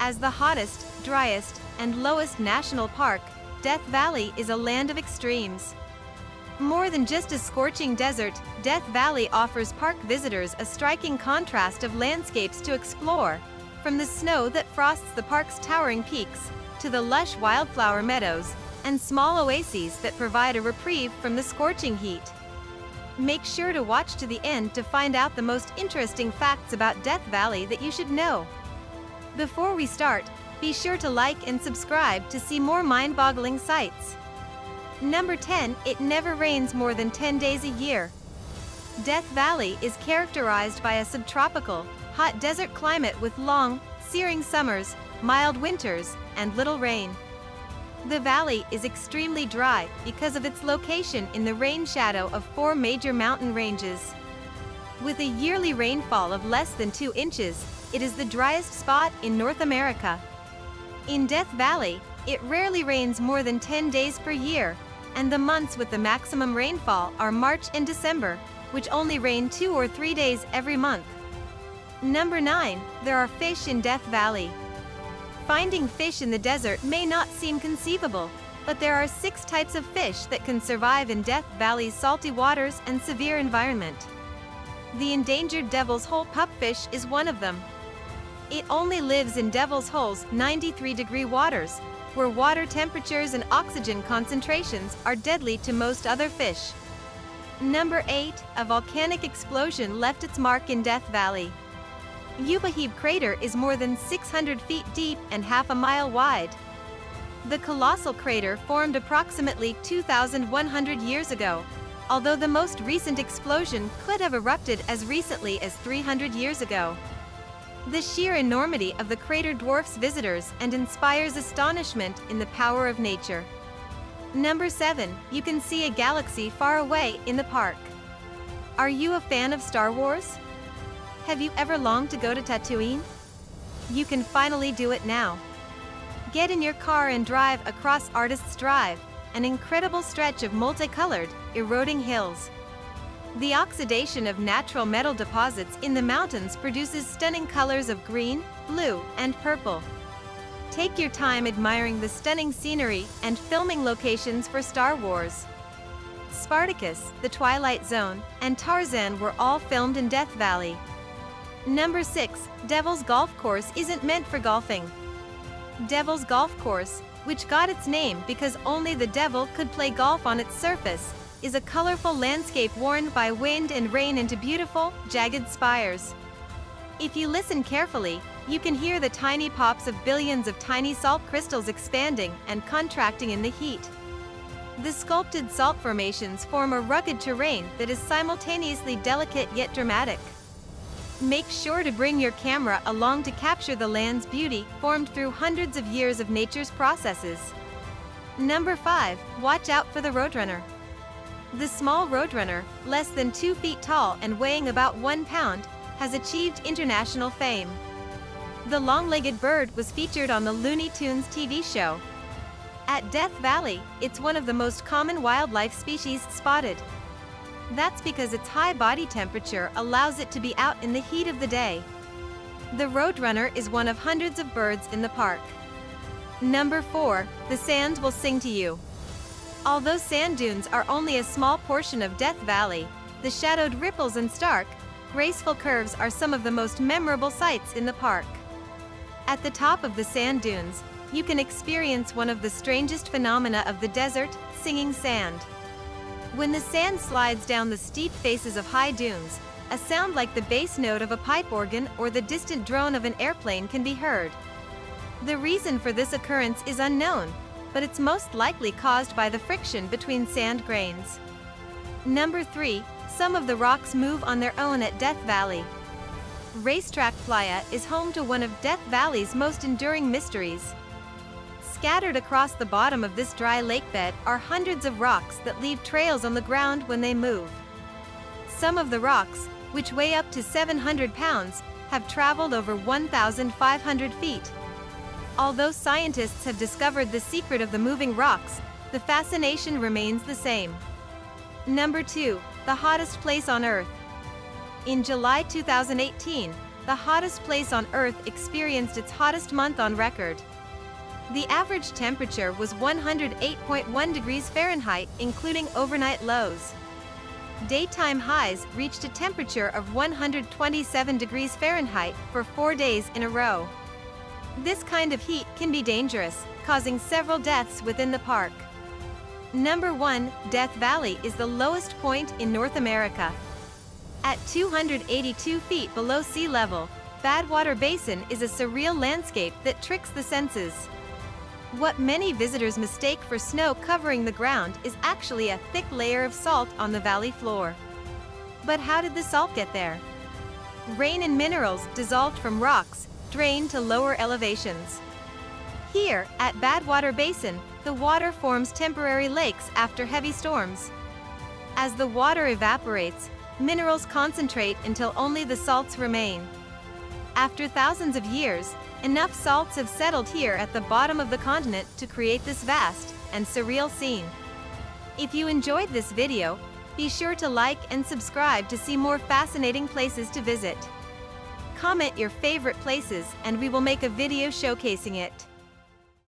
As the hottest, driest, and lowest national park, Death Valley is a land of extremes. More than just a scorching desert, Death Valley offers park visitors a striking contrast of landscapes to explore, from the snow that frosts the park's towering peaks, to the lush wildflower meadows, and small oases that provide a reprieve from the scorching heat. Make sure to watch to the end to find out the most interesting facts about Death Valley that you should know. Before we start, be sure to like and subscribe to see more mind-boggling sights. Number 10. It never rains more than 10 days a year. Death Valley is characterized by a subtropical, hot desert climate with long, searing summers, mild winters, and little rain. The valley is extremely dry because of its location in the rain shadow of 4 major mountain ranges. With a yearly rainfall of less than 2 inches, it is the driest spot in North America. In Death Valley, it rarely rains more than 10 days per year, and the months with the maximum rainfall are March and December, which only rain 2 or 3 days every month. Number 9. There are fish in Death Valley. Finding fish in the desert may not seem conceivable, but there are 6 types of fish that can survive in Death Valley's salty waters and severe environment. The endangered Devil's Hole pupfish is one of them. It only lives in Devil's Hole's 93-degree waters, where water temperatures and oxygen concentrations are deadly to most other fish. Number 8. A volcanic explosion left its mark in Death Valley. Ubeheb crater is more than 600 feet deep and half a mile wide. The colossal crater formed approximately 2,100 years ago, although the most recent explosion could have erupted as recently as 300 years ago. The sheer enormity of the crater dwarfs visitors and inspires astonishment in the power of nature. Number 7. You can see a galaxy far away in the park. Are you a fan of Star Wars? Have you ever longed to go to Tatooine? You can finally do it now. Get in your car and drive across Artist's Drive, an incredible stretch of multicolored, eroding hills. The oxidation of natural metal deposits in the mountains produces stunning colors of green, blue, and purple. Take your time admiring the stunning scenery and filming locations for Star Wars. Spartacus, The Twilight Zone, and Tarzan were all filmed in Death Valley. Number 6. Devil's Golf Course isn't meant for golfing. Devil's Golf Course, which got its name because only the devil could play golf on its surface, is a colorful landscape worn by wind and rain into beautiful, jagged spires. If you listen carefully, you can hear the tiny pops of billions of tiny salt crystals expanding and contracting in the heat. The sculpted salt formations form a rugged terrain that is simultaneously delicate yet dramatic. Make sure to bring your camera along to capture the land's beauty formed through hundreds of years of nature's processes. Number 5. Watch out for the roadrunner. The small roadrunner, less than 2 feet tall and weighing about 1 pound, has achieved international fame. The long-legged bird was featured on the Looney Tunes TV show. At Death Valley, it's one of the most common wildlife species spotted. That's because its high body temperature allows it to be out in the heat of the day. The roadrunner is one of hundreds of birds in the park. Number 4. The sand will sing to you. Although sand dunes are only a small portion of Death Valley, the shadowed ripples and stark, graceful curves are some of the most memorable sights in the park. At the top of the sand dunes, you can experience one of the strangest phenomena of the desert, singing sand. When the sand slides down the steep faces of high dunes, a sound like the bass note of a pipe organ or the distant drone of an airplane can be heard. The reason for this occurrence is unknown, but it's most likely caused by the friction between sand grains. Number 3. Some of the rocks move on their own at Death Valley. Racetrack Playa is home to one of Death Valley's most enduring mysteries. Scattered across the bottom of this dry lakebed are hundreds of rocks that leave trails on the ground when they move. Some of the rocks, which weigh up to 700 pounds, have traveled over 1,500 feet. Although scientists have discovered the secret of the moving rocks, the fascination remains the same. Number 2. The hottest place on Earth. In July 2018, the hottest place on Earth experienced its hottest month on record. The average temperature was 108.1 degrees Fahrenheit, including overnight lows. Daytime highs reached a temperature of 127 degrees Fahrenheit for 4 days in a row. This kind of heat can be dangerous, causing several deaths within the park. Number 1, Death Valley is the lowest point in North America. At 282 feet below sea level, Badwater Basin is a surreal landscape that tricks the senses. What many visitors mistake for snow covering the ground is actually a thick layer of salt on the valley floor. But how did the salt get there? Rain and minerals dissolved from rocks drain to lower elevations. Here, at Badwater Basin, the water forms temporary lakes after heavy storms. As the water evaporates, minerals concentrate until only the salts remain. After thousands of years, enough salts have settled here at the bottom of the continent to create this vast and surreal scene. If you enjoyed this video, be sure to like and subscribe to see more fascinating places to visit. Comment your favorite places and we will make a video showcasing it.